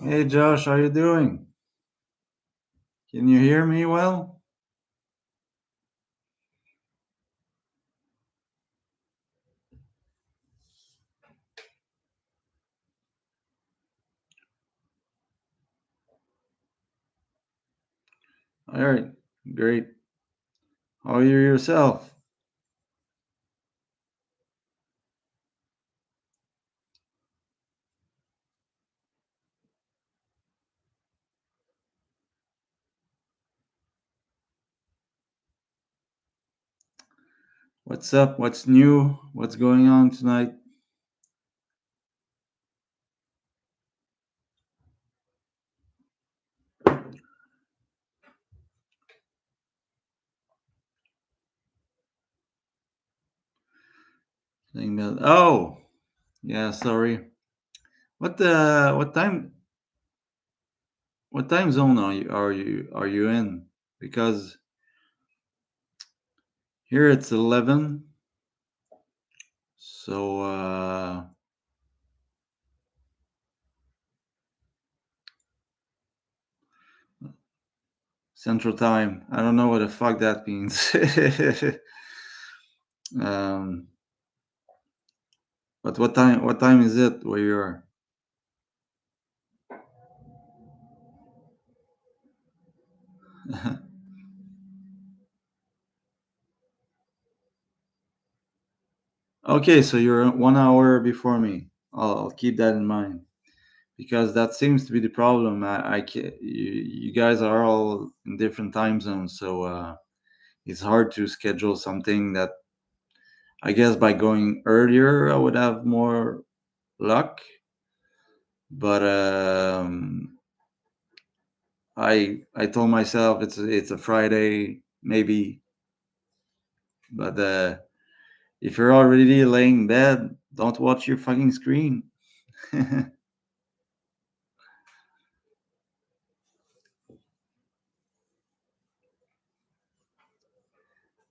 Hey Josh, how you doing? Can you hear me well? All right, great. How are you yourself? What's up? What's new? What's going on tonight? Saying that. Oh, yeah. Sorry. What time? What time zone are you in? Because here it's 11. So Central Time. I don't know what the fuck that means. um, but what time? What time is it where you are? Okay, so you're 1 hour before me. I'll keep that in mind because that seems to be the problem. You guys are all in different time zones, so it's hard to schedule something that I guess by going earlier I would have more luck. But I told myself it's a Friday maybe, but if you're already laying in bed, don't watch your fucking screen.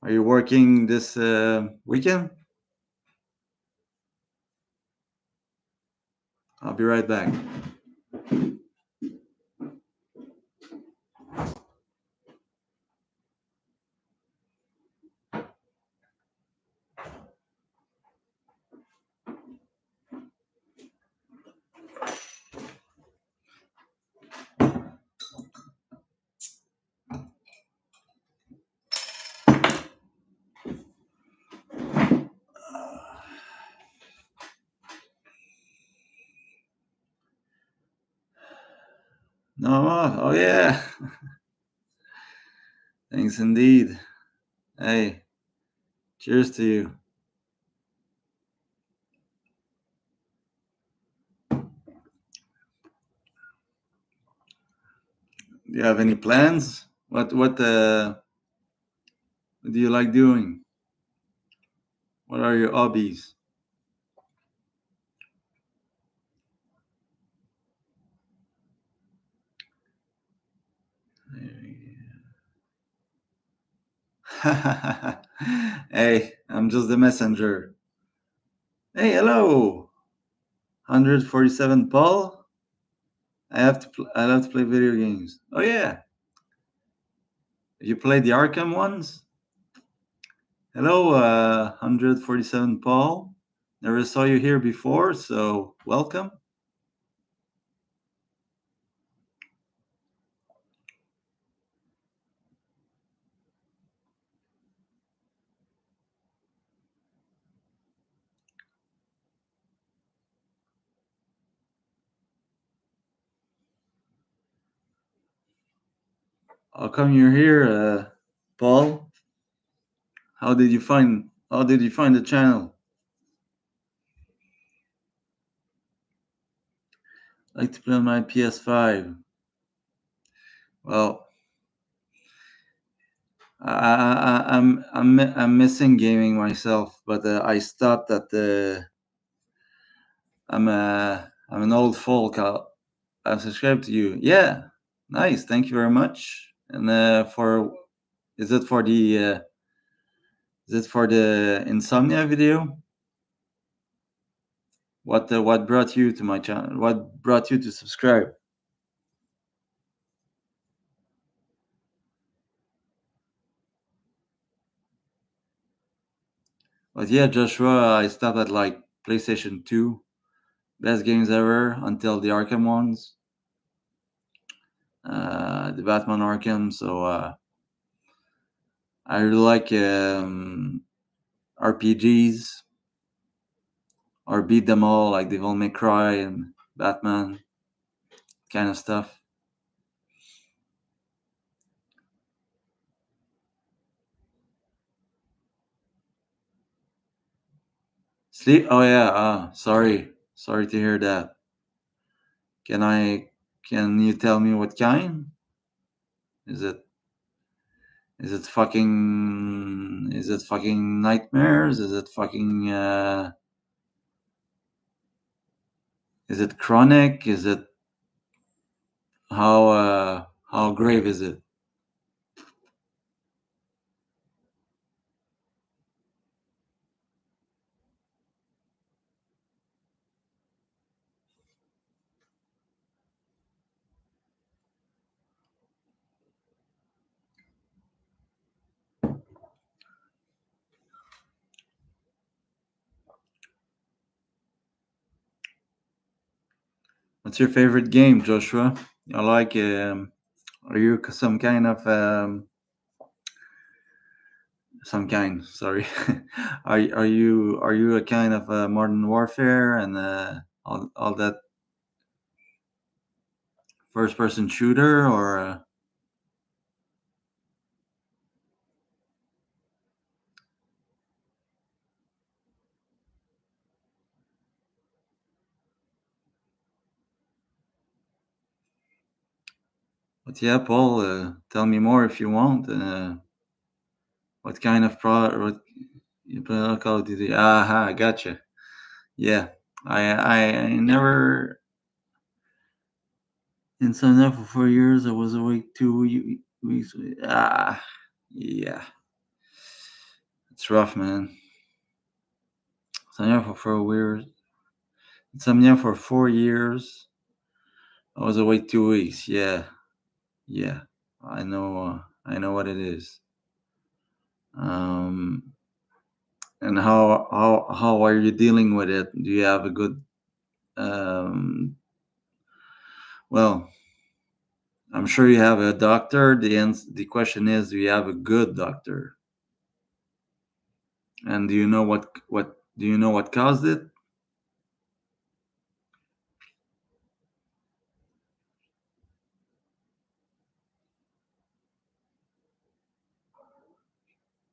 Are you working this weekend? I'll be right back. No, oh yeah. Thanks indeed. Hey, cheers to you. Do you have any plans? What do you like doing? What are your hobbies? Hey, I'm just the messenger. Hey, hello, 147 Paul. I love to play video games. Oh yeah, you play the Arkham ones? Hello, 147 Paul. Never saw you here before, so welcome. How come you're here, Paul? How did you find the channel? Like to play on my PS5. Well, I'm missing gaming myself, but I stopped at the. I'm an old folk. I've subscribed to you. Yeah, nice. Thank you very much. And for is it for the insomnia video? What brought you to my channel? What brought you to subscribe? But yeah, Joshua, I stopped at like PlayStation 2, best games ever until the Arkham ones, the Batman Arkham. So I really like RPGs or beat them all, like Devil May Cry and Batman kind of stuff. Sleep? Oh yeah. Sorry to hear that. Can I? Can you tell me what kind? Is it? Is it fucking nightmares? Is it fucking? Is it chronic? Is it how grave is it? What's your favorite game, Joshua? I like. Are you some kind of some kind? Sorry. Are you a kind of modern warfare and all that first person shooter or? But yeah, Paul, tell me more if you want. What kind of What you play on Call of Duty? Aha, gotcha. Yeah, I never inside there for 4 years. I was awake 2 weeks. Yeah, it's rough, man. Insomnia for 4 years. Insomnia for 4 years. I was awake 2 weeks. Yeah, yeah. I know. I know what it is. Um, and how are you dealing with it? Do you have a good um? Well, I'm sure you have a doctor. The question is, do you have a good doctor? And do you know what do you know what caused it?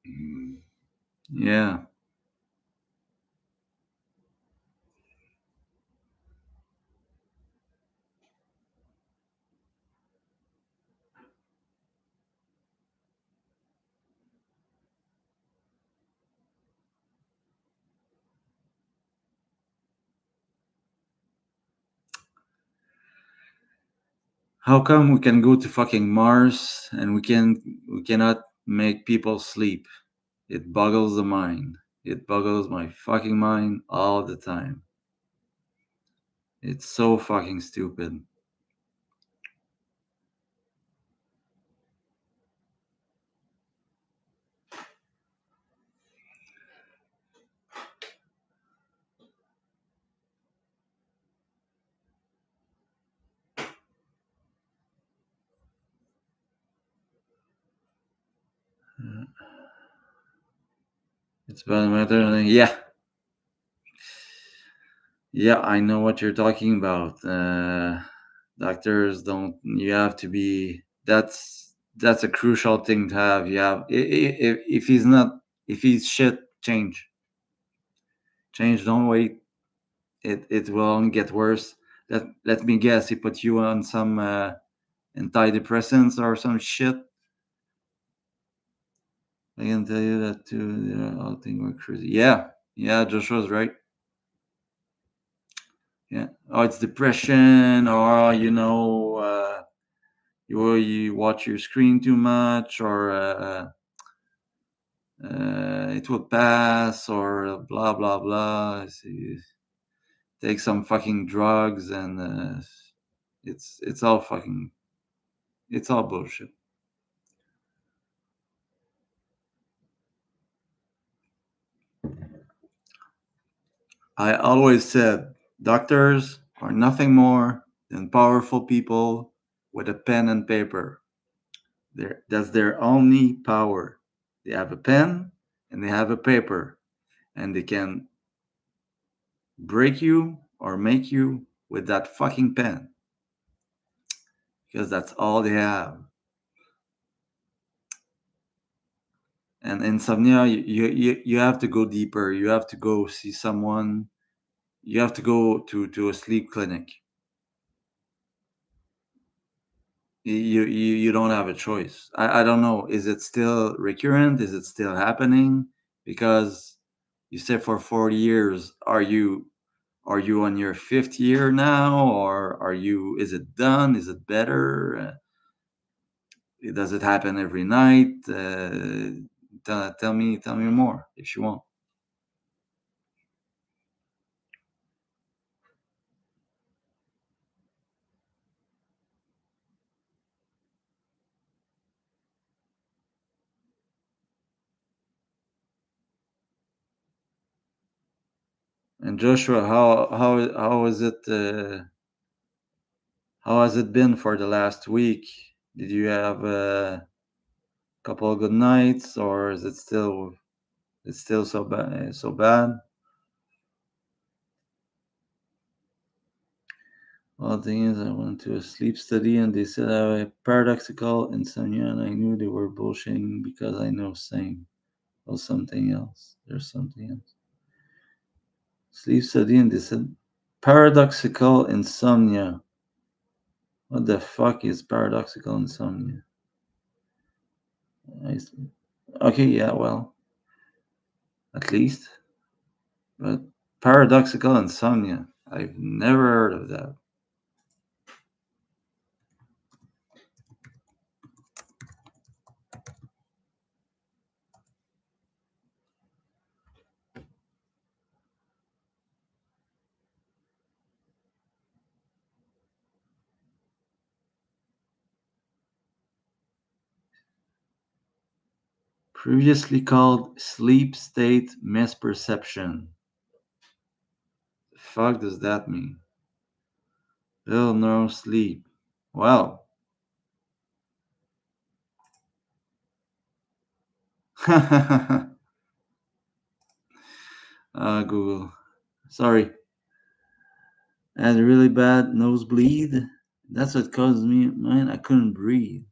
Yeah. How come we can go to fucking Mars and we cannot make people sleep? It boggles the mind. It boggles my fucking mind all the time. It's so fucking stupid. It's about a matter. Yeah, yeah, I know what you're talking about. Doctors don't. You have to be. That's a crucial thing to have. You have. If he's not, if he's shit, change. Change. Don't wait. It will only get worse. Let me guess. He put you on some antidepressants or some shit. I can tell you that too. Yeah, all things were crazy. Yeah, yeah. Joshua's right. Yeah. Oh, it's depression, or you watch your screen too much, or it will pass, or blah blah blah. So you take some fucking drugs, and it's all fucking it's all bullshit. I always said doctors are nothing more than powerful people with a pen and paper. That's their only power. They have a pen and they have a paper, and they can break you or make you with that fucking pen because that's all they have. And insomnia, you have to go deeper. You have to go see someone. You have to go to a sleep clinic. You don't have a choice. I don't know. Is it still recurrent? Is it still happening? Because you said for 40 years. Are you on your fifth year now, or are you? Is it done? Is it better? Does it happen every night? Tell me more if you want. And Joshua, how is it? How has it been for the last week? Did you have a couple of good nights, or is it still it's still so bad? So bad. Well, the thing is, I went to a sleep study and they said I have paradoxical insomnia, and I knew they were bullshitting because I know same. Or something else. There's something else. Sleep study and they said paradoxical insomnia. What the fuck is paradoxical insomnia? I, okay, yeah, well, at least. But paradoxical insomnia. I've never heard of that. Previously called sleep state misperception. The fuck does that mean? Little no sleep. Well, Google. Sorry. I had a really bad nosebleed. That's what caused me mine. I couldn't breathe.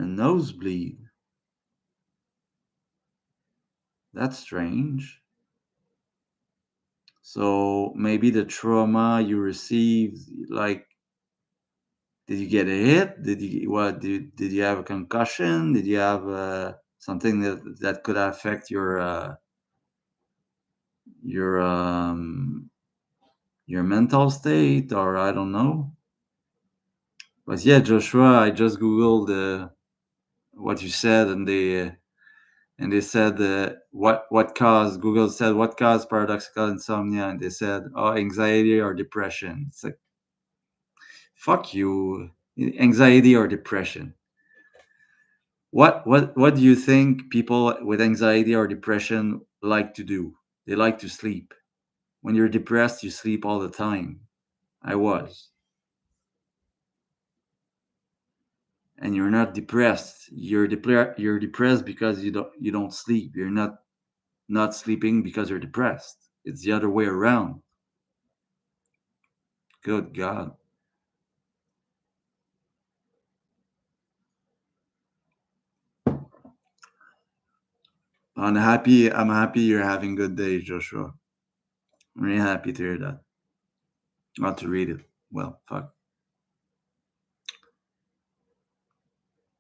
A nosebleed. That's strange. So maybe the trauma you received, like, did you get a hit? Did you have a concussion? Did you have something that could affect your your mental state, or I don't know. But yeah, Joshua, I just googled what you said, and they said what caused Google said what caused paradoxical insomnia, and they said, oh, anxiety or depression. It's like, fuck you, anxiety or depression. What do you think people with anxiety or depression like to do? They like to sleep. When you're depressed, you sleep all the time. I was. And you're not depressed. You're depressed because you don't sleep. You're not sleeping because you're depressed. It's the other way around. Good God. I'm happy you're having good days, Joshua. I'm really happy to hear that. Not to read it. Well, fuck.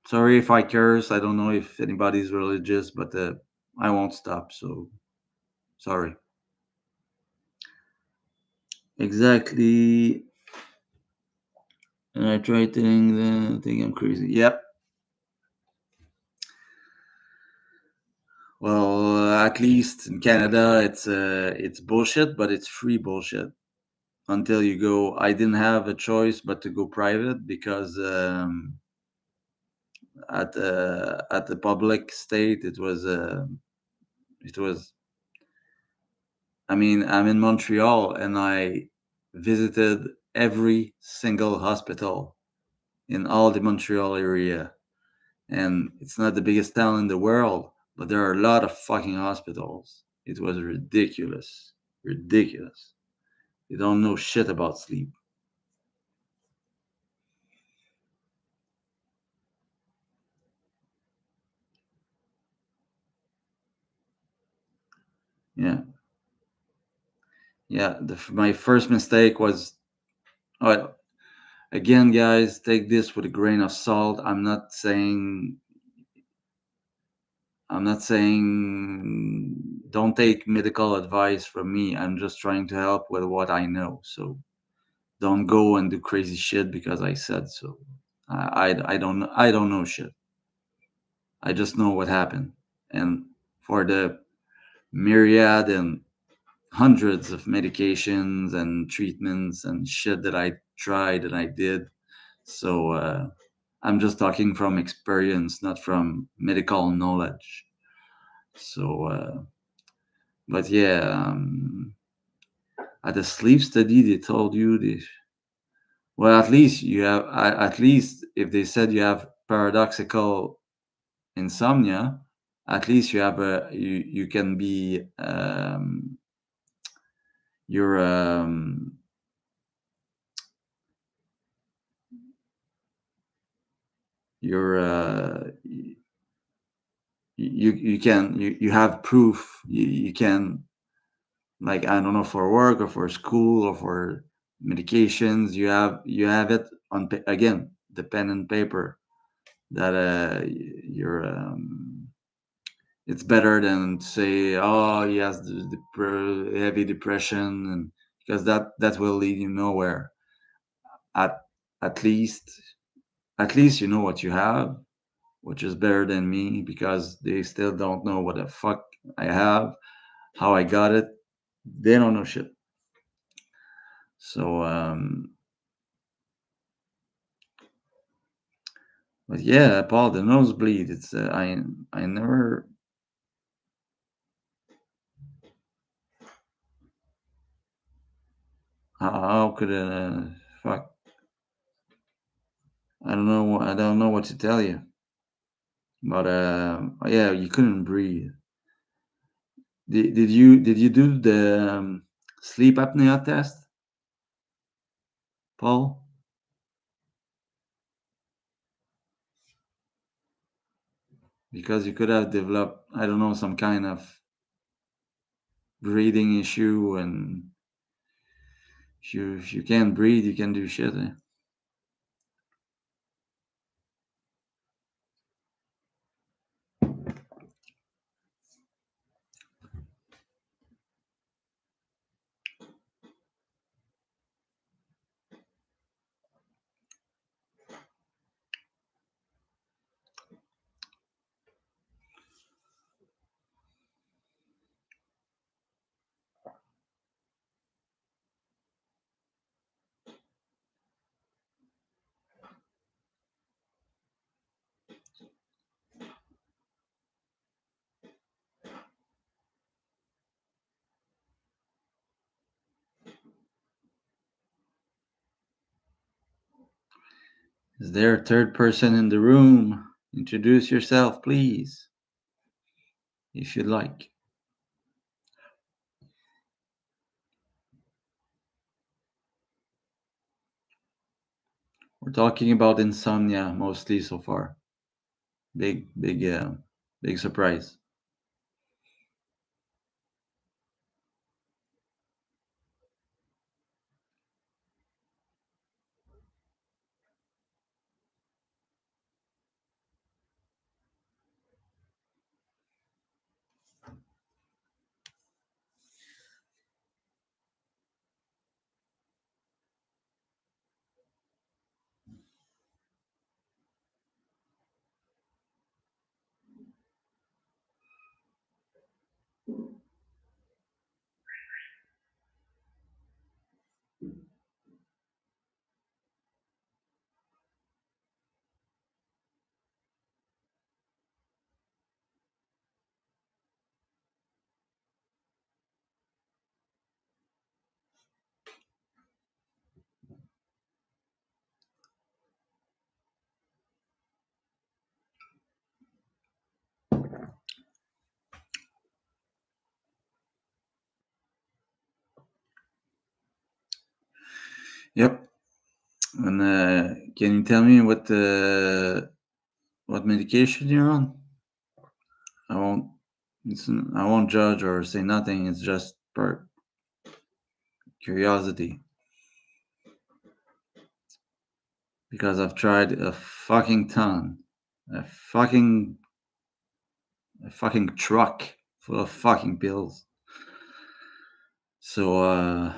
Sorry if I curse. I don't know if anybody's religious, but I won't stop. So sorry. Exactly. And I try telling them think I'm crazy. Yep. Well, at least in Canada, it's bullshit, but it's free bullshit until you go. I didn't have a choice but to go private because at the public state it was. I mean, I'm in Montreal and I visited every single hospital in all the Montreal area, and it's not the biggest town in the world, but there are a lot of fucking hospitals. It was ridiculous, ridiculous. You don't know shit about sleep. Yeah, yeah. My first mistake was. Oh, again, guys, take this with a grain of salt. I'm not saying don't take medical advice from me. I'm just trying to help with what I know. So don't go and do crazy shit because I said so. I don't know shit. I just know what happened. And for the myriad and hundreds of medications and treatments and shit that I tried and I did. So I'm just talking from experience, not from medical knowledge. So, but yeah, at the sleep study, they told you this. Well, at least you have. At least if they said you have paradoxical insomnia, at least you can be you're you're you have proof. You can, like, I don't know, for work or for school or for medications, you have it on again, the pen and paper, that you're it's better than to say, oh, he has heavy depression, and because that will lead you nowhere. at at least at least you know what you have, which is better than me, because they still don't know what the fuck I have, how I got it. They don't know shit. So but yeah, Paul, the nosebleed, it's I never. How could it fuck, I don't know what to tell you. But yeah, you couldn't breathe. Did you do the sleep apnea test, Paul? because you could have developed, I don't know, some kind of breathing issue, and if you can't breathe, you can do shit. Eh? Is there a third person in the room? Introduce yourself, please, if you'd like. We're talking about insomnia mostly so far. Big surprise. Yep. And can you tell me what medication you're on? I won't. I won't judge or say nothing. It's just per curiosity, because I've tried a fucking ton, a fucking a fucking truck full of fucking pills. So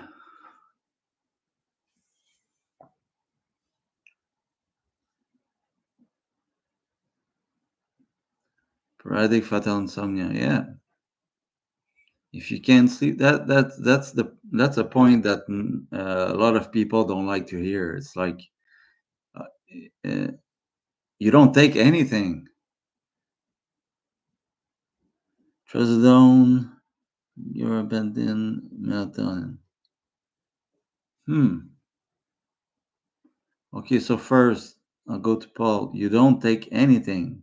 sporadic fatal insomnia. Yeah. If you can't sleep, that's a point that a lot of people don't like to hear. It's like uh, uh, you don't take anything. Trazodone, Eurobentin, melatonin. Hmm. Okay, so first I'll go to Paul. You don't take anything.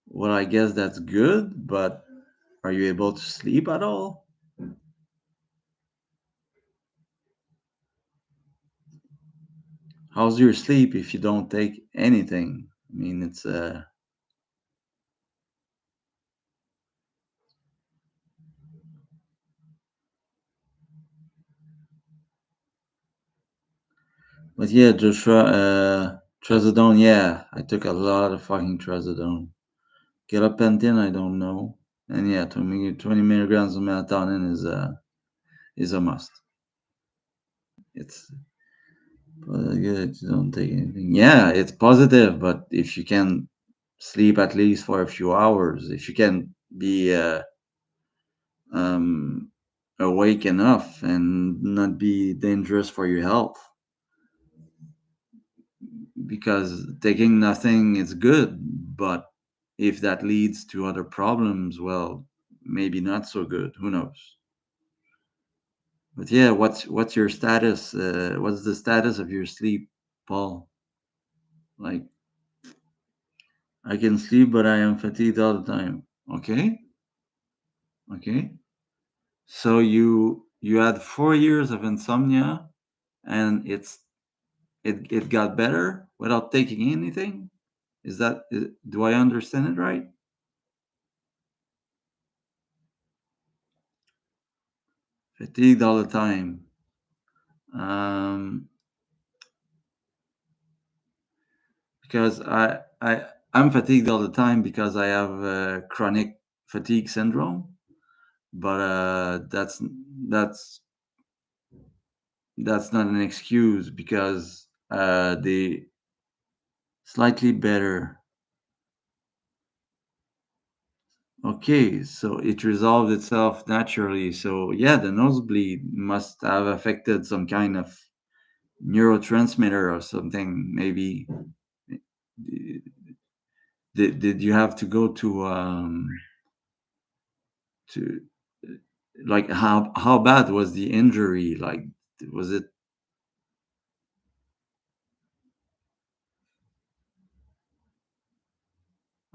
Well, I guess that's good, but are you able to sleep at all? How's your sleep if you don't take anything? I mean, it's but yeah, Joshua, Trazodone, yeah, I took a lot of fucking Trazodone. Gabapentin, I don't know. And yeah, 20 milligrams of melatonin is a must. It's good. You don't take anything. Yeah, it's positive, but if you can sleep at least for a few hours, if you can be um, awake enough and not be dangerous for your health, because taking nothing is good, but if that leads to other problems, well, maybe not so good. Who knows? But yeah, what's your status? What's the status of your sleep, Paul? Like, I can sleep, but I am fatigued all the time. Okay, okay. So you had 4 years of insomnia, and it got better without taking anything. Do I understand it right? Fatigued all the time. Um, because I'm fatigued all the time because I have chronic fatigue syndrome. But that's not an excuse because the slightly better. Okay, so it resolved itself naturally. So yeah, the nosebleed must have affected some kind of neurotransmitter or something. Maybe did you have to go to like how bad was the injury? Like was it?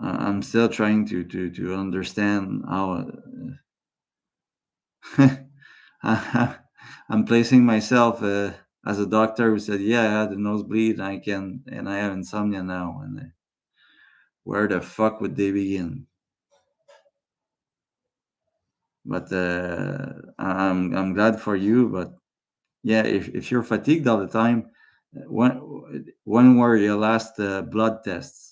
I'm still trying to understand how. I'm placing myself as a doctor who said, "Yeah, I had a nosebleed. And I have insomnia now." And where the fuck would they begin? But I'm glad for you. But yeah, if you're fatigued all the time, when were your last blood tests?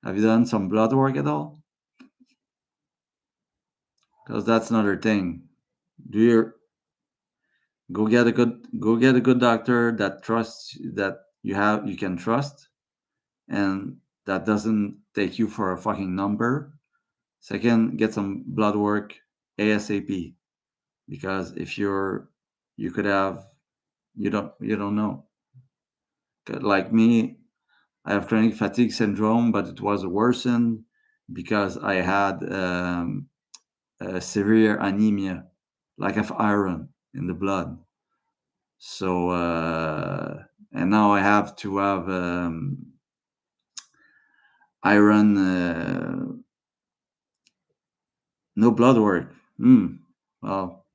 Have you done some blood work at all? Because that's another thing. Do your go get a good doctor that trusts that you can trust and that doesn't take you for a fucking number. Second, get some blood work ASAP because if you could have you don't know. Like me, I have chronic fatigue syndrome, but it was worsened because I had a severe anemia, lack of iron in the blood. So and now I have to have iron no blood work. Well,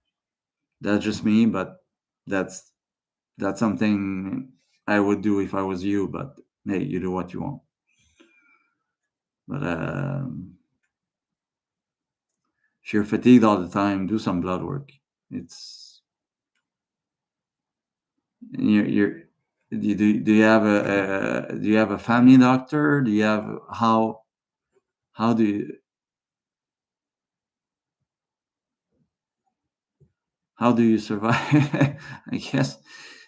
that's just me, but that's that's something I would do if I was you. But hey, you do what you want. But if you're fatigued all the time, do some blood work. It's you're do you have do you have a family doctor? Do you have how do you how do you survive? I guess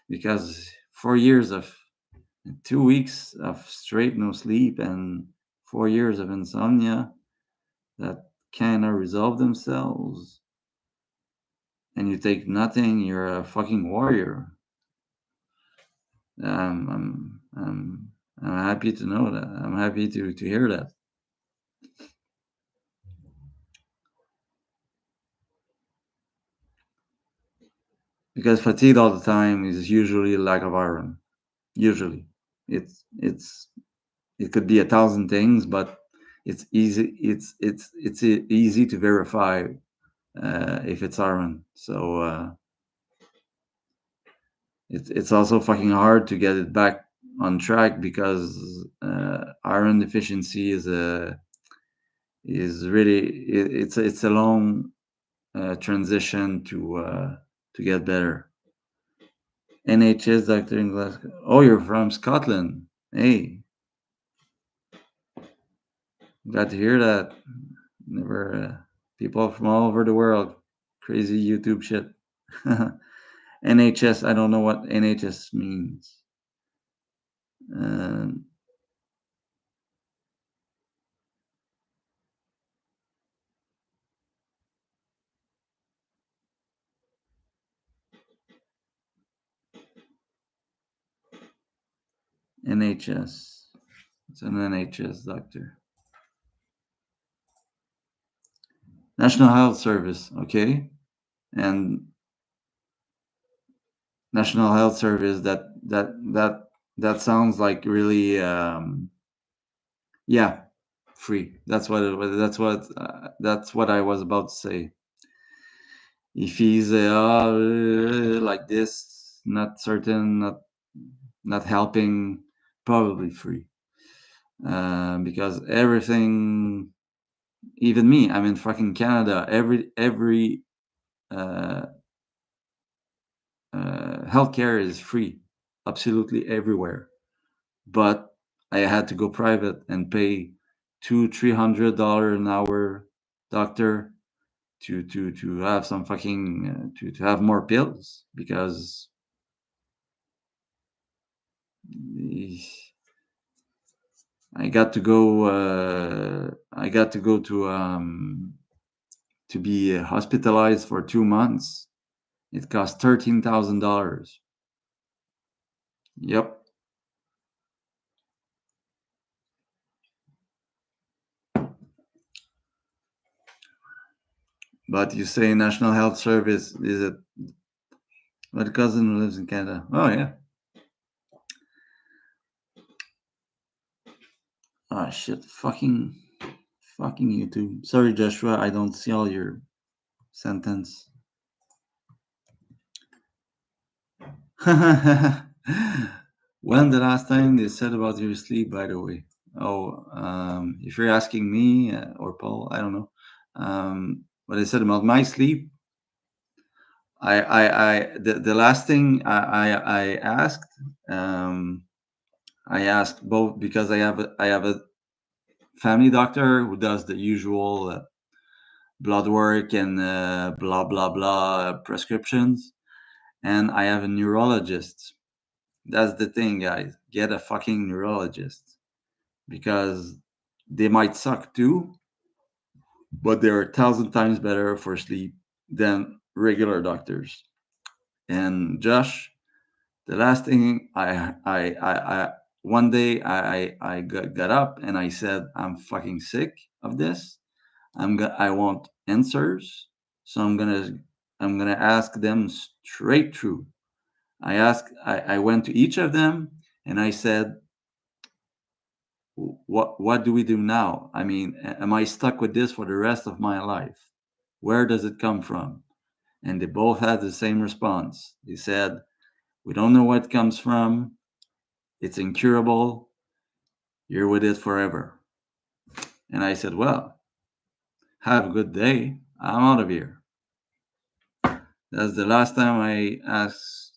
because 4 years of 2 weeks of straight no sleep and 4 years of insomnia that kind of resolve themselves and you take nothing, you're a fucking warrior. I'm happy to know that. I'm happy to hear that because fatigue all the time is usually lack of iron. Usually, it's it could be a thousand things, but it's easy. It's easy to verify if it's iron. So it's also fucking hard to get it back on track because iron deficiency is really it's a long transition to get better. NHS doctor in Glasgow. Oh, you're from Scotland. Hey, glad to hear that. Never people from all over the world. Crazy YouTube shit. NHS. I don't know what NHS means. Uh, NHS. It's an NHS doctor. National Health Service. Okay, and National Health Service. That sounds like really yeah, free. That's what that's what I was about to say. If he's like this, not certain, not helping, probably free. because everything, even me, I'm in fucking Canada. Every uh, healthcare is free, absolutely everywhere. But I had to go private and pay $200-300 an hour doctor to have some fucking to have more pills because eh, I got to go to be hospitalized for 2 months. It cost $13,000. Yep. But you say National Health Service, is it my cousin who lives in Canada? Oh yeah. Ah shit. Fucking YouTube. Sorry, Joshua, I don't see all your sentence. When the last time they said about your sleep, by the way? Oh, if you're asking me or Paul, I don't know. What I said about my sleep, the last thing I asked, um, I asked both because I have a family doctor who does the usual blood work and blah blah blah prescriptions, and I have a neurologist. That's the thing, guys. Get a fucking neurologist because they might suck too, but they're 1,000 times better for sleep than regular doctors. And Josh, the last thing I one day I got up and I said I'm fucking sick of this. I want answers, so I'm gonna ask them straight through. I went to each of them and I said, what do we do now? I mean, am I stuck with this for the rest of my life? Where does it come from? And they both had the same response. They said, we don't know what it comes from. It's incurable. You're with it forever. And I said, well, have a good day. I'm out of here. That's the last time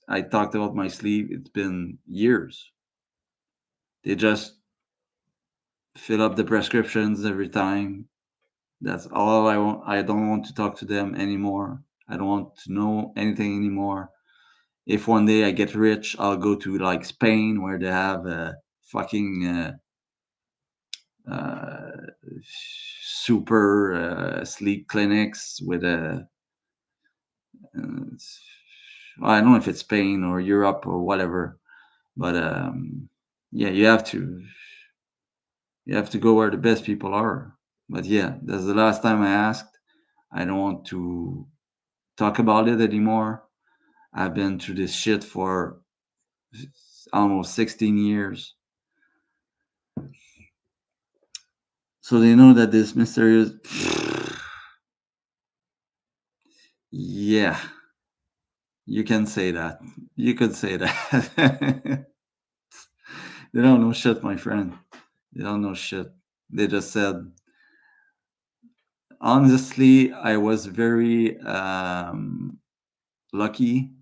I talked about my sleep. It's been years. They just fill up the prescriptions every time. That's all I want. I don't want to talk to them anymore. I don't want to know anything anymore. If one day I get rich, I'll go to like Spain where they have fucking uh, super sleep clinics with a. Uh, I don't know if it's Spain or Europe or whatever, but yeah, you have to go where the best people are. But yeah, that's the last time I asked. I don't want to talk about it anymore. I've been through this shit for almost 16 years. So they know that this mysterious. Yeah, you can say that. You could say that. They don't know shit, my friend. They don't know shit. They just said, honestly, I was very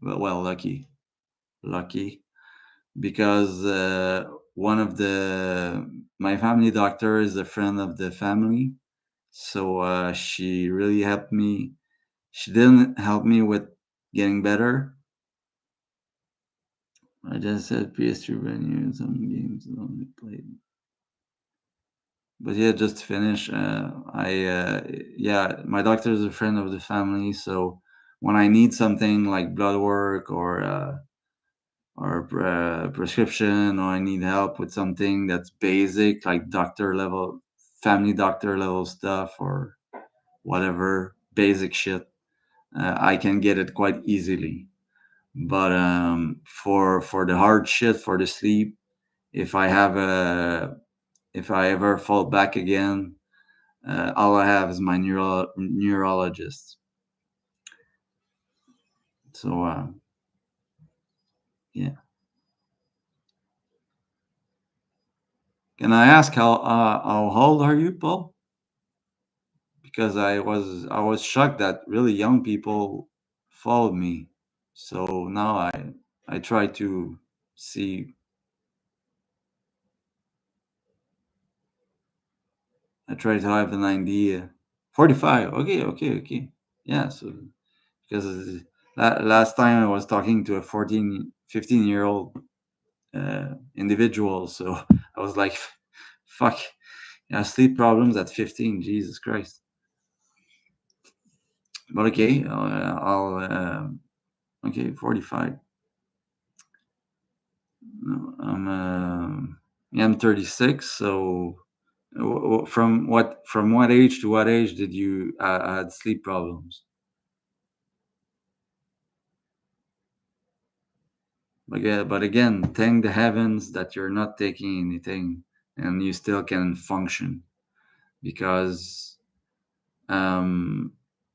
lucky. Lucky because one of the my family doctor is a friend of the family, so she really helped me. She didn't help me with getting better. I just said PS3 venue, some games only played. But yeah, just to finish, yeah, my doctor is a friend of the family, so when I need something like blood work or prescription, or I need help with something that's basic, like doctor level, family doctor level stuff, or whatever basic shit, I can get it quite easily. But for the hard shit, for the sleep, if I have a if I ever fall back again, all I have is my neurologist. So yeah. Can I ask how old are you, Paul? Because I was shocked that really young people followed me. So now I try to see. I try to have an idea. 45. Okay, okay, okay. Yeah. So because last time I was talking to a 14, 15-year old individual, so I was like, fuck. Yeah, sleep problems at 15. Jesus Christ. But okay, I'll okay, 45. No, yeah, I'm 36. So, from what age to what age did you had sleep problems? But again, thank the heavens that you're not taking anything and you still can function because um,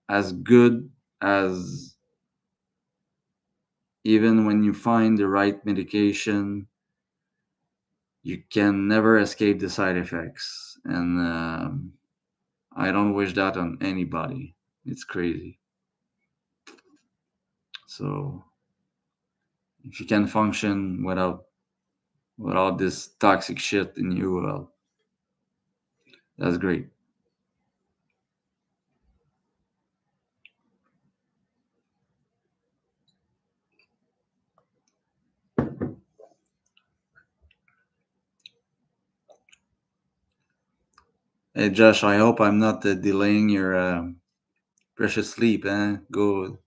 as good as even when you find the right medication, you can never escape the side effects, and I don't wish that on anybody. It's crazy. So if you can function without this toxic shit in you, well, that's great. Hey Josh, I hope I'm not delaying your precious sleep. Go,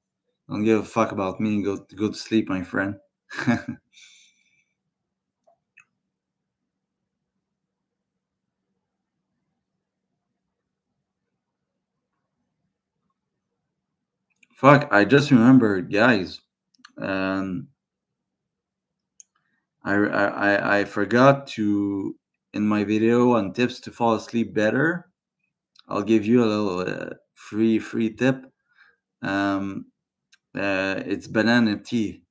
don't give a fuck about me. Go to sleep, my friend. Fuck, I just remembered, guys. Um, I forgot to in my video on tips to fall asleep better. I'll give you a little free tip. Um, it's banana tea.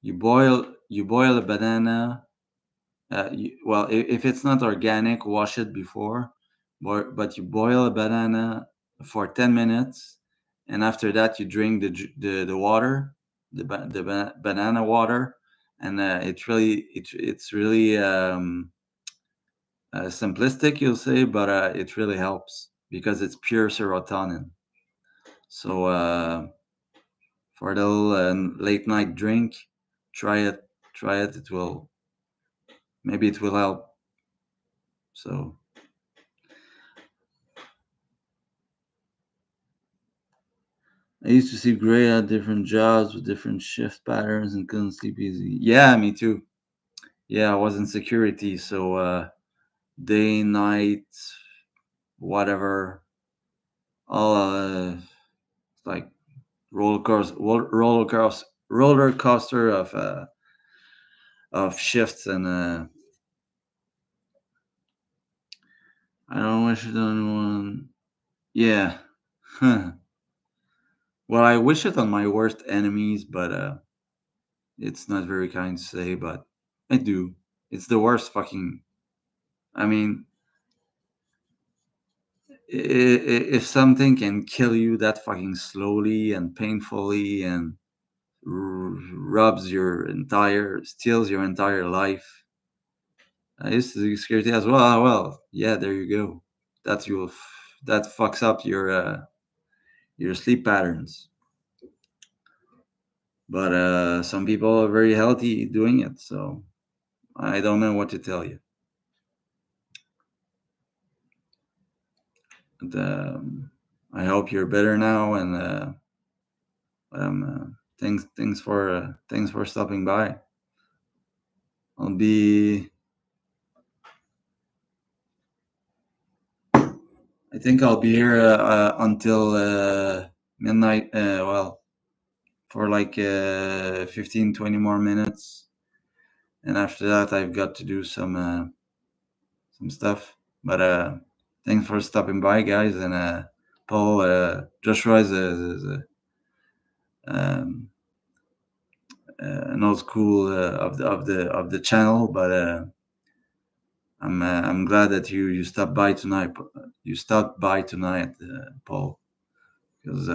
You boil a banana. Well, if it's not organic, wash it before. But you boil a banana for 10 minutes, and after that you drink the water, banana water, and it's really simplistic, you'll say, but it really helps because it's pure serotonin. So for the little late night drink, try it. Try it. Maybe it will help. So I used to see Gray at different jobs with different shift patterns and couldn't sleep easy. Yeah, me too. Yeah, I was in security, so day, night, whatever, all like roller coaster of shifts, and I don't wish it on anyone. Yeah. Well, I wish it on my worst enemies, but it's not very kind to say, but I do. It's the worst fucking. I mean, if something can kill you that fucking slowly and painfully and steals your entire life. I used to do security as well. Well, yeah, there you go. That fucks up your sleep patterns. But some people are very healthy doing it, so I don't know what to tell you. But, I hope you're better now, and thanks for stopping by. I'll be. I think I'll be here until midnight. Well, for like 15, 20 more minutes, and after that, I've got to do some stuff. But thanks for stopping by, guys. And Paul, Joshua um, an old school of the channel, but I'm glad that you stopped by tonight. You stopped by tonight, Paul. Because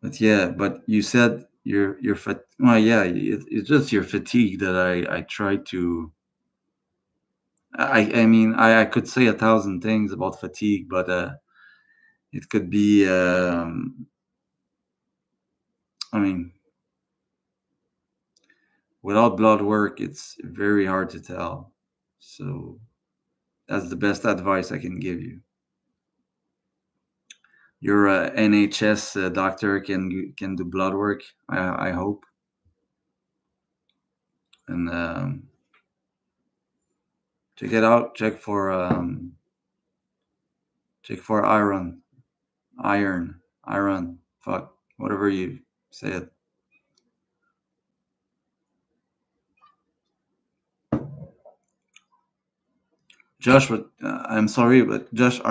but yeah, but you said well, yeah, it's just your fatigue that I try to. I mean, I could say a thousand things about fatigue, but it could be. I mean, without blood work, it's very hard to tell. So that's the best advice I can give you. Your NHS doctor can do blood work. I hope, and check it out. Check for iron. Fuck, whatever you say it. Josh, I'm sorry, but Josh,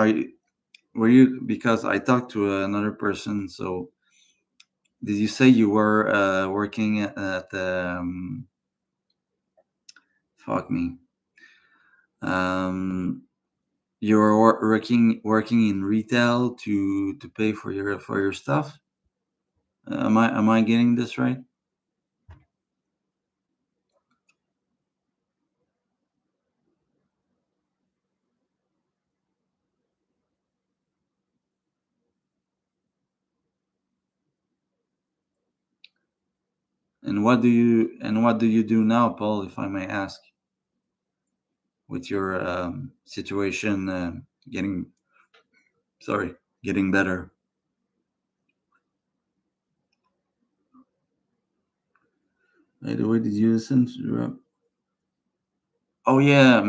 were you, because I talked to another person? So did you say you were working at fuck me? Um, you were working in retail to pay for your stuff. Am I getting this right? And what do you do now, Paul? If I may ask, with your situation getting sorry getting better. By the way, did you listen to? Oh yeah,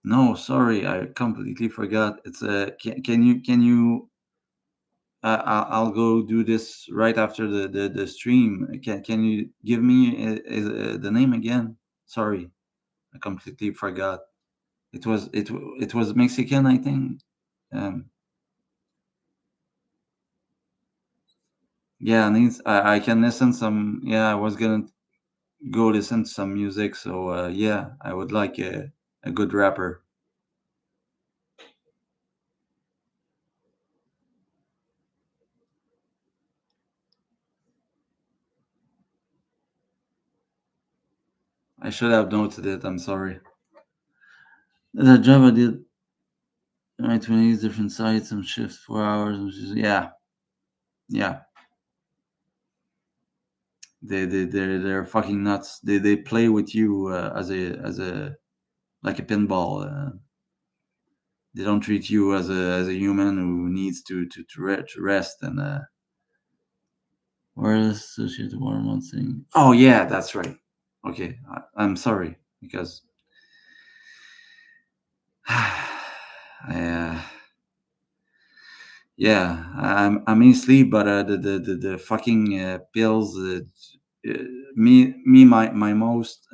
no, sorry, I completely forgot. It's can you? I'll go do this right after the stream. Can you give me the name again? Sorry, I completely forgot. It was Mexican, I think. Um, yeah, I can listen some. Yeah, I was gonna go listen to some music. So yeah, I would like a good rapper. I should have noted it. I'm sorry. The job I did, my 20 different sites, some shifts, 4 hours. Yeah, yeah. They're fucking nuts. They play with you as a like a pinball. They don't treat you as a human who needs to rest. And where is associated watermelon thing? Oh yeah, that's right. Okay, I'm sorry because I, yeah, I'm in sleep, but the fucking pills. Uh, my most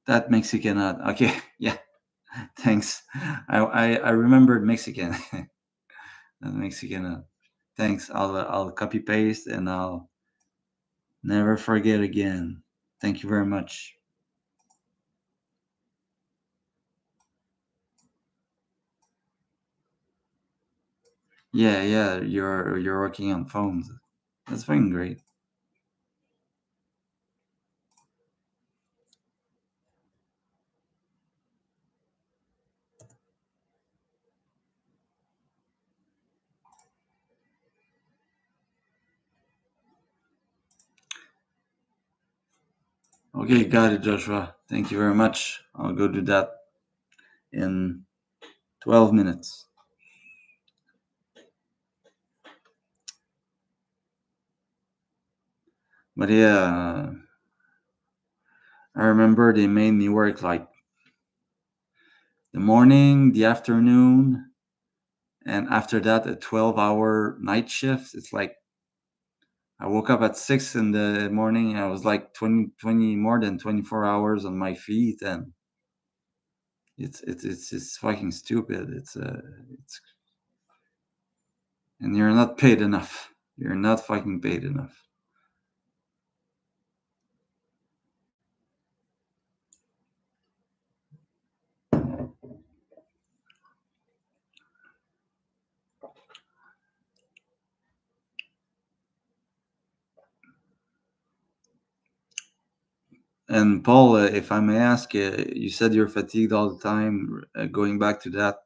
that Mexican. Okay, yeah, thanks. I remembered Mexican. That Mexican. Thanks. I'll copy paste and I'll never forget again. Thank you very much. Yeah, yeah. You're working on phones. That's fucking great. Okay, got it, Joshua. Thank you very much. I'll go do that in 12 minutes. But yeah, I remember they made me work like the morning, the afternoon, and after that a 12-hour night shift. It's like I woke up at 6 in the morning. I was like 20 more than 24 hours on my feet, and it's fucking stupid. It's and you're not paid enough. You're not fucking paid enough. And Paul, if I may ask, you said you're fatigued all the time. Going back to that,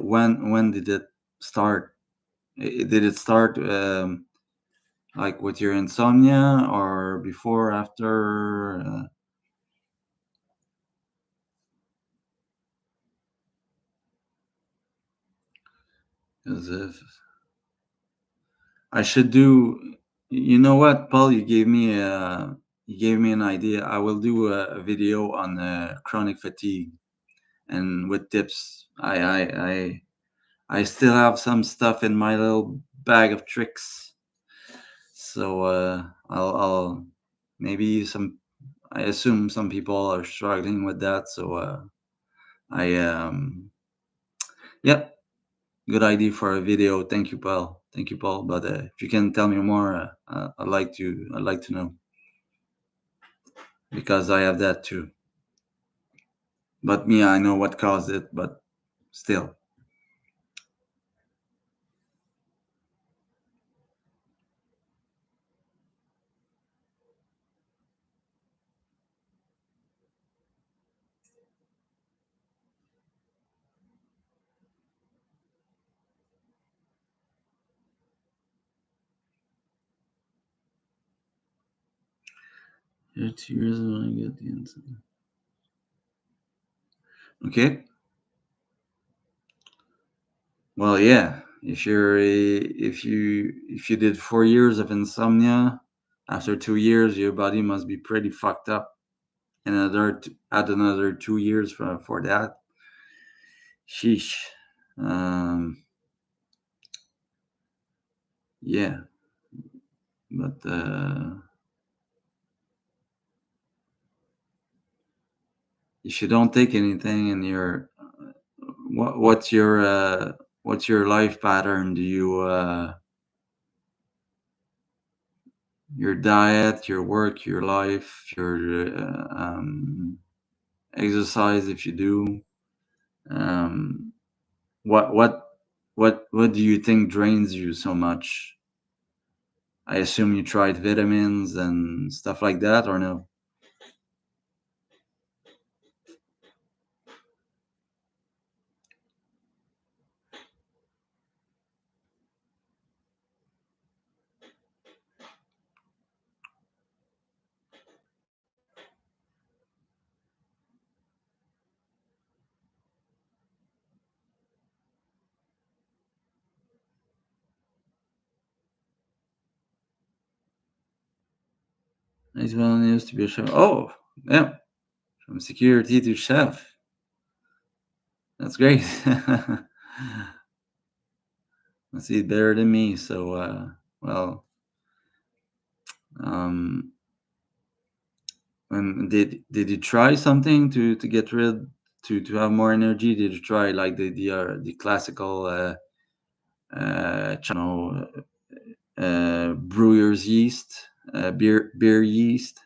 when did it start? Did it start like with your insomnia, or before, after? As if I should do. You know what, Paul? You gave me an idea. I will do a video on chronic fatigue and with tips. I still have some stuff in my little bag of tricks. So I'll maybe some. I assume some people are struggling with that. So I yeah, good idea for a video. Thank you, Paul. Thank you, Paul. But if you can tell me more, I'd like to know, because I have that too. But me, I know what caused it. But still, you're 2 years when I get the incident. Okay. Well, yeah. If you did 4 years of insomnia, after 2 years, your body must be pretty fucked up. And add another 2 years for that. Sheesh. Um, yeah, but if you don't take anything, and what what's your life pattern? Do you your diet, your work, your life, your exercise, if you do? Um, what what what do you think drains you so much? I assume you tried vitamins and stuff like that, or no? Nice one used to be a chef. Oh, yeah, from security to chef. That's great. Let's see, better than me. So, well, um, did you try something to get rid to have more energy? Did you try like the classical brewer's yeast, beer yeast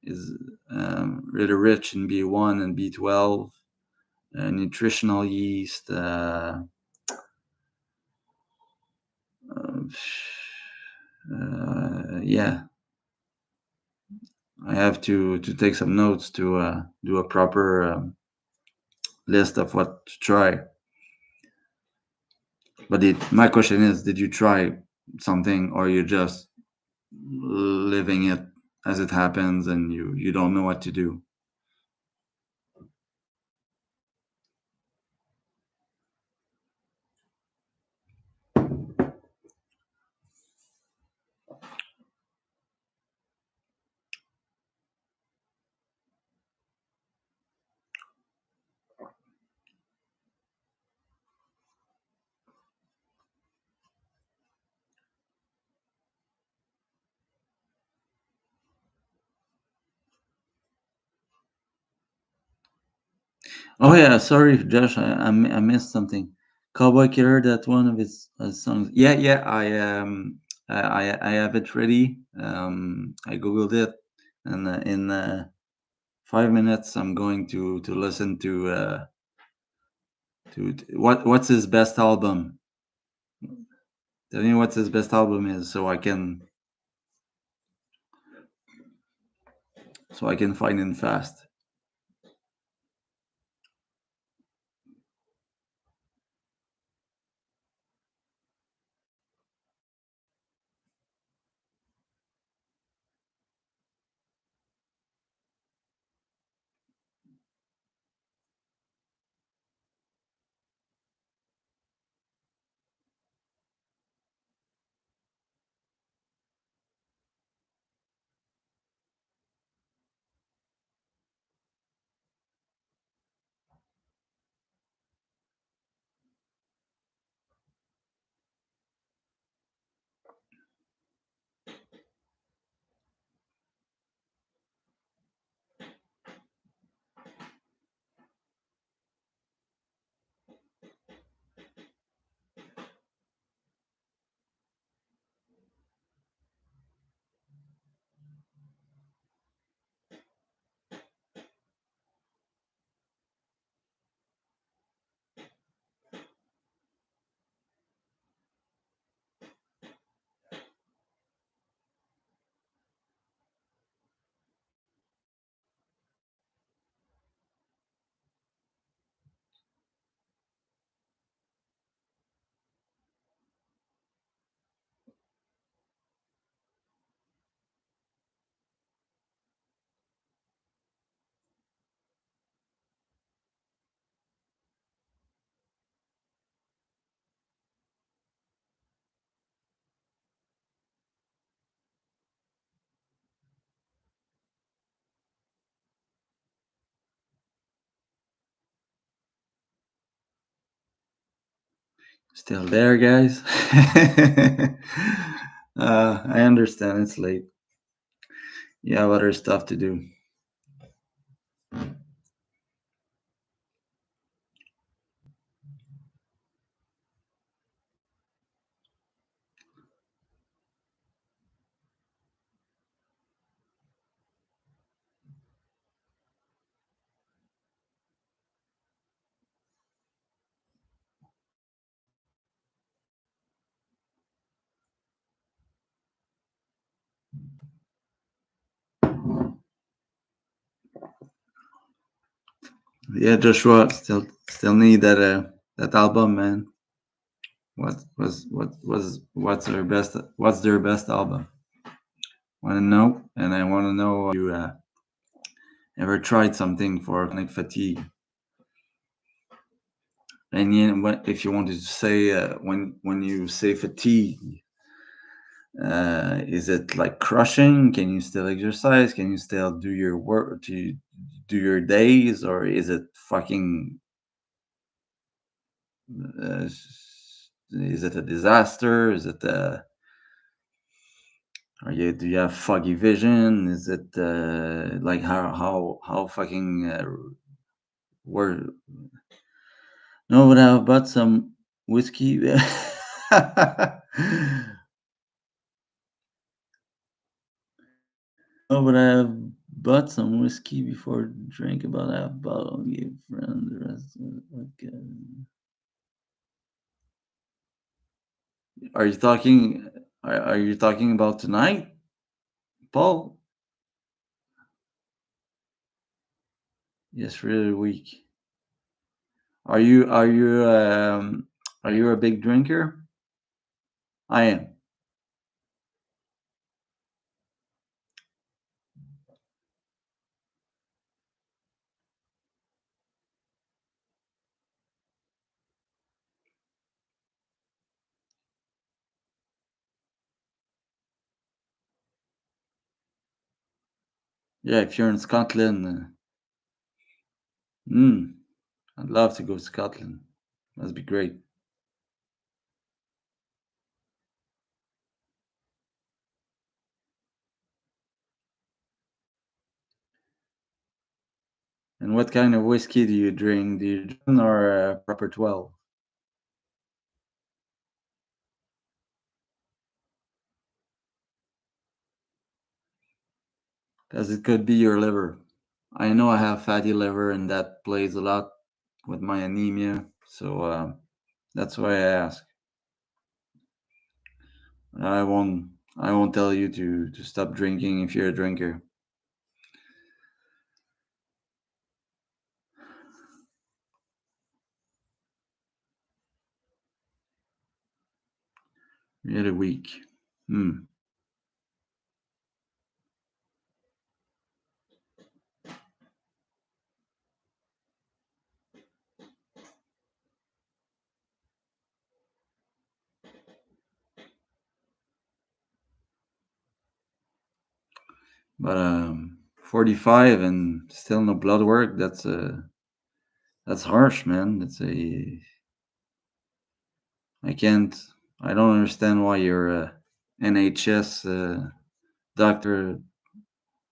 is really rich in B1 and B12. Nutritional yeast. Uh, yeah, I have to take some notes to do a proper list of what to try. But my question is, did you try something, or you just living it as it happens, and you don't know what to do? Oh yeah, sorry, Josh, I missed something. Cowboy Killer, that one of his songs. Yeah, yeah, I have it ready. I googled it, and in 5 minutes, I'm going to listen what's his best album. Tell me what his best album is, so I can. so I can find it fast. Still there, guys? I understand it's late. You have other stuff to do. Yeah, Joshua, still need that album, man. What's their best album? Want to know? And I want to know if you ever tried something for chronic fatigue. And yeah, if you wanted to say when you say fatigue, is it like crushing? Can you still exercise? Can you still do your work to do your days, or is it fucking? Is it a disaster? Is it do you have foggy vision? Is it like how fucking where? No, but I've bought some whiskey. No, but I've bought some whiskey before. Drank about half bottle. Gave friend the rest. Okay. Are you talking? Are you talking about tonight, Paul? Yes, really weak. Are you a big drinker? I am. Yeah, if you're in Scotland, I'd love to go to Scotland. That'd be great. And what kind of whiskey do you drink? Do you drink or proper 12? Because it could be your liver. I know I have fatty liver, and that plays a lot with my anemia. So that's why I ask. I won't. I won't tell you to stop drinking if you're a drinker. Really weak. Hmm. But 45 and still no blood work. That's harsh, man. That's a I can't. I don't understand why your NHS doctor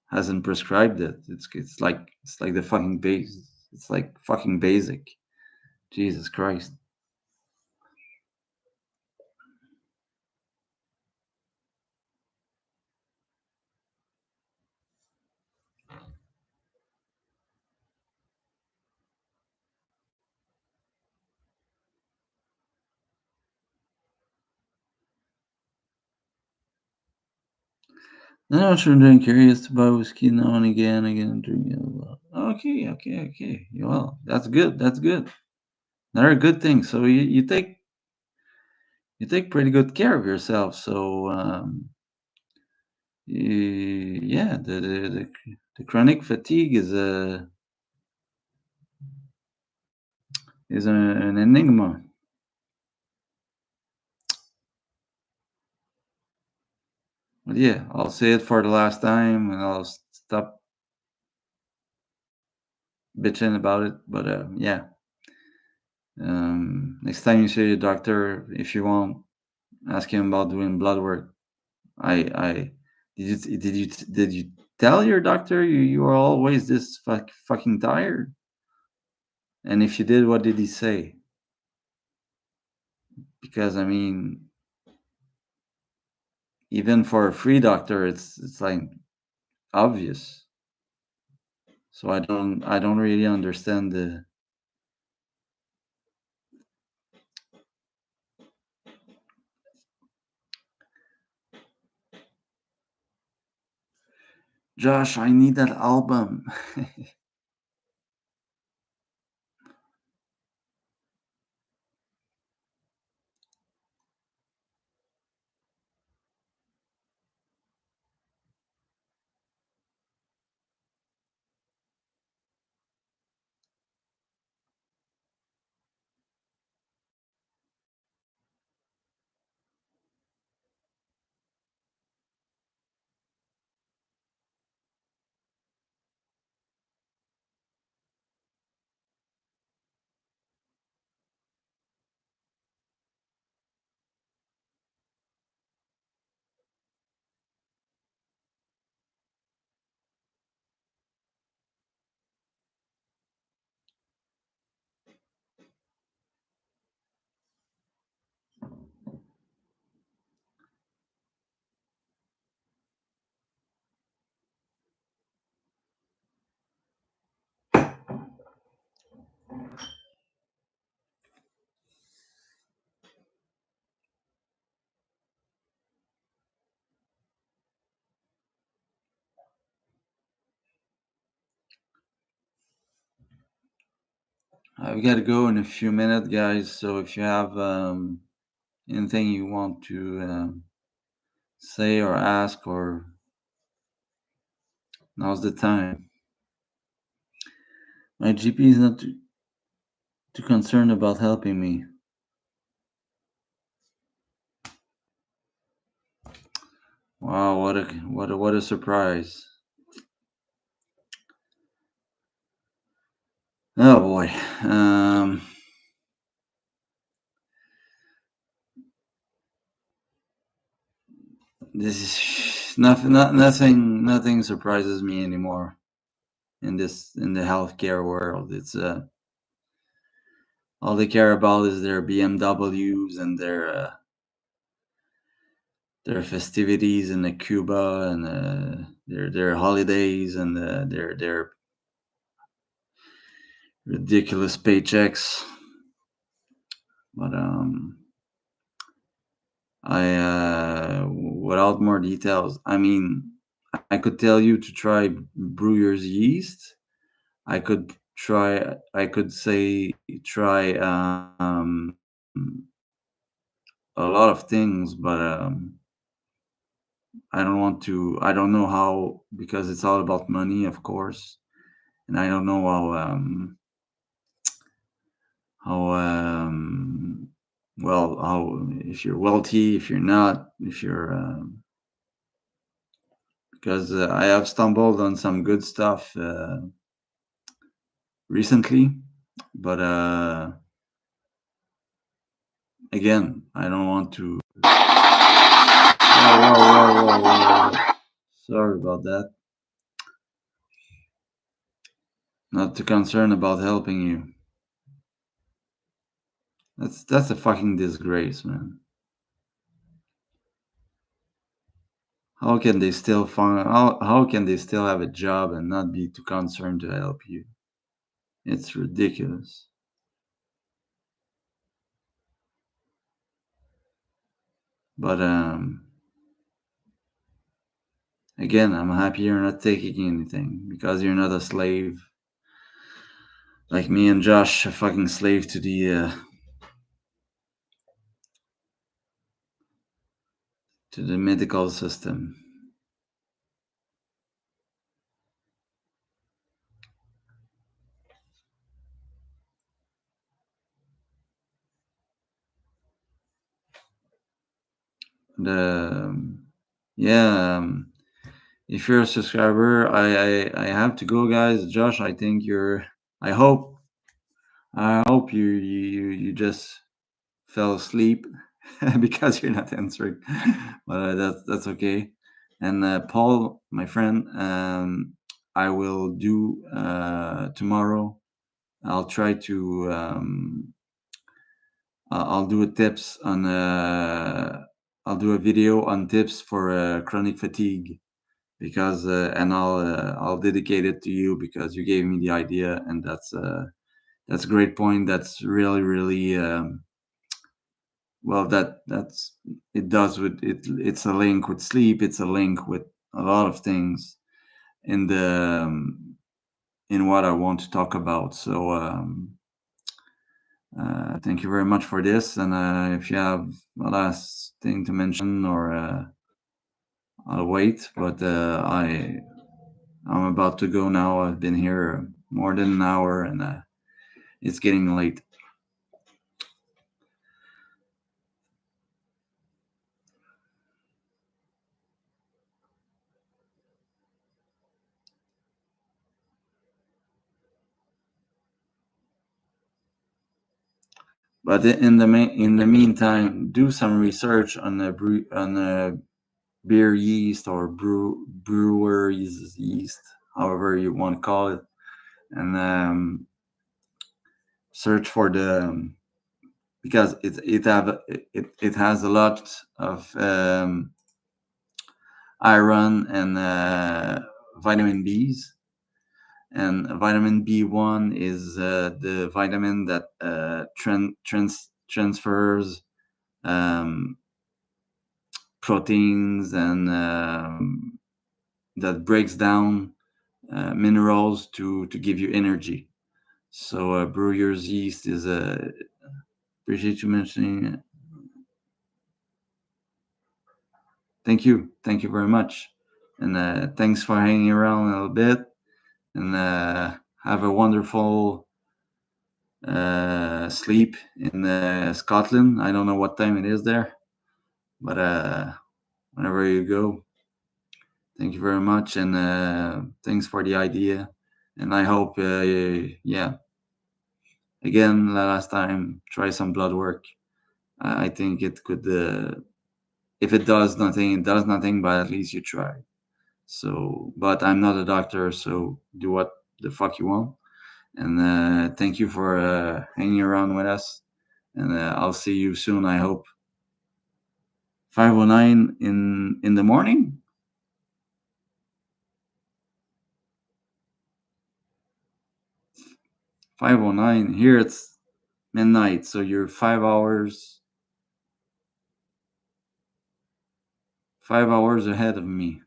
hasn't prescribed it. It's like the fucking base. It's like fucking basic. Jesus Christ. No, I should drink curious about whiskey now and again. Again, drink it a lot. Okay, okay, okay. Well, that's good. That's good. Another good thing. So you take pretty good care of yourself. So yeah, the chronic fatigue an enigma. But yeah, I'll say it for the last time, and I'll stop bitching about it. But yeah, next time you see your doctor, if you want, ask him about doing blood work. I did you tell your doctor you are always this fucking tired? And if you did, what did he say? Because I mean, even for a free doctor, it's like obvious. So I don't really understand the Josh. I need that album. I've got to go in a few minutes, guys. So if you have anything you want to say or ask, or now's the time. My GP is not too concerned about helping me. Wow, what a surprise! Oh boy, this is nothing surprises me anymore in the healthcare world. It's all they care about is their BMWs and their festivities in the Cuba and their holidays and their ridiculous paychecks. But without more details, I mean, I could tell you to try brewer's yeast. I could say try a lot of things, but I don't want to. I don't know how, because it's all about money, of course, and I don't know how well, how, if you're wealthy, if you're not, if you're because I have stumbled on some good stuff recently, but again, I don't want to. Whoa, whoa, whoa, whoa, whoa, whoa. Sorry about that. Not too concerned about helping you. That's a fucking disgrace, man. How can they still find? How can they still have a job and not be too concerned to help you? It's ridiculous. But again, I'm happy you're not taking anything because you're not a slave like me and Josh, a fucking slave to the medical system. The Yeah, if you're a subscriber, I have to go, guys. Josh, I think you're. I hope you just fell asleep because you're not answering, but that's okay. And Paul, my friend, I will do tomorrow. I'll try to. I'll do a tips on. I'll do a video on tips for chronic fatigue, because and I'll dedicate it to you because you gave me the idea, and that's a great point. That's really really well, that's it does with it. It's a link with sleep. It's a link with a lot of things in the in what I want to talk about. So thank you very much for this. And if you have a last thing to mention, or I'll wait. But I'm about to go now. I've been here more than an hour, and it's getting late. But in the meantime, do some research on the beer yeast, or brewer's yeast, however you want to call it, and search for the because it has a lot of iron and vitamin B's. And vitamin B1 is the vitamin that transfers um, proteins, and that breaks down minerals to give you energy. So brewer's yeast is a. Appreciate you mentioning it. Thank you very much, and thanks for hanging around a little bit, and have a wonderful sleep in Scotland. I don't know what time it is there, but whenever you go, thank you very much, and thanks for the idea. And I hope, yeah, again, last time, try some blood work. I think it could, if it does nothing, it does nothing, but at least you try. So, but I'm not a doctor, so do what the fuck you want. And thank you for hanging around with us. And I'll see you soon, I hope. 5:09 in the morning. 5:09 here. It's midnight, so you're 5 hours ahead of me.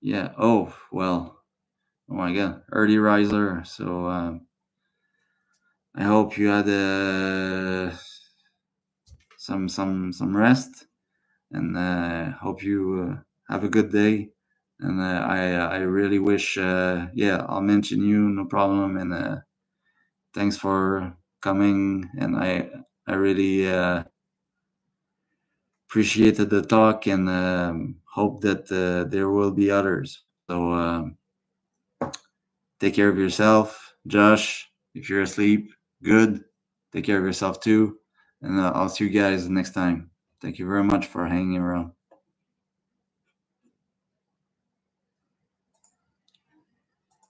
Yeah. Oh well. Oh my god, early riser. So I hope you had some rest, and hope you have a good day. And I really wish, yeah, I'll mention you, no problem. And thanks for coming. And I really appreciated the talk, and hope that there will be others. So take care of yourself, Josh. If you're asleep, good. Take care of yourself too. And I'll see you guys next time. Thank you very much for hanging around.